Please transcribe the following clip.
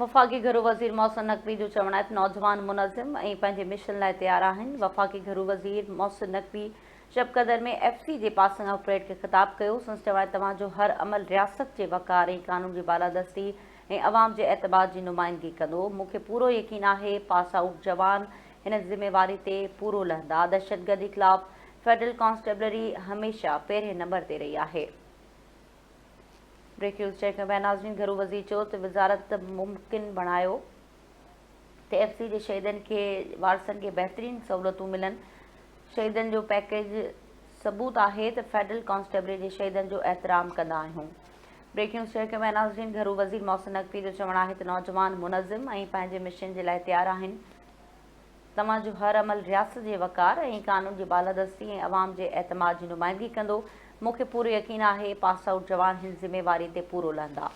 वफ़ाक़ी घरू वज़ीर मोहसिन नक़वी जो चवणु आहे त नौजवान मुनज़िम ऐं पंहिंजे मिशन लाइ तैयार आहिनि। वफ़ाक़ी घरू वज़ीर मोहसिन नक़वी शबकदर में FC जे पासिंग आउट परेड खे ख़िताब कयो। संदसि चवणु आहे तव्हांजो हर अमल रियासत जे वक़ार ऐं क़ानून जी बालादस्ती ऐं अवाम जे एतबार जी नुमाइंदगी कंदो। मूंखे पूरो यकीन आहे पास आउट जवान हिन ज़िम्मेवारी ते पूरो लहंदा। दहशतगर्दी ख़िलाफ़ फेडरल कॉन्स्टेबलरी हमेशह पहिरें नंबर ते रही आहे। ब्रेक न्यूज़ चेक में नाज़रीन घरू वज़ीर चयो त वज़ारत मुमकिन बणायो त FC जे शहीदनि खे वारसनि खे बहितरीन सहूलियतूं मिलनि। शहीदनि जो पैकेज सबूत आहे त फेडरल कॉन्स्टेबलरी जे शहीदनि जो एहतराम कंदा आहियूं। ब्रेक न्यूज़ चेक में नाज़रीन घरू वज़ीर मोहसिन नक़वी जो चवणु आहे त नौजवान मुनज़िम ऐं पंहिंजे मिशन जे लाइ तैयार आहिनि। तव्हांजो हर अमल रियासत जे वक़ार ऐं क़ानून जी बालादस्ती ऐं अवाम जे एतमाद जी नुमाइंदगी कंदो। मूंखे पूरो यकीन आहे पास आउट जवान हिन ज़िम्मेवारी ते पूरो लहंदा।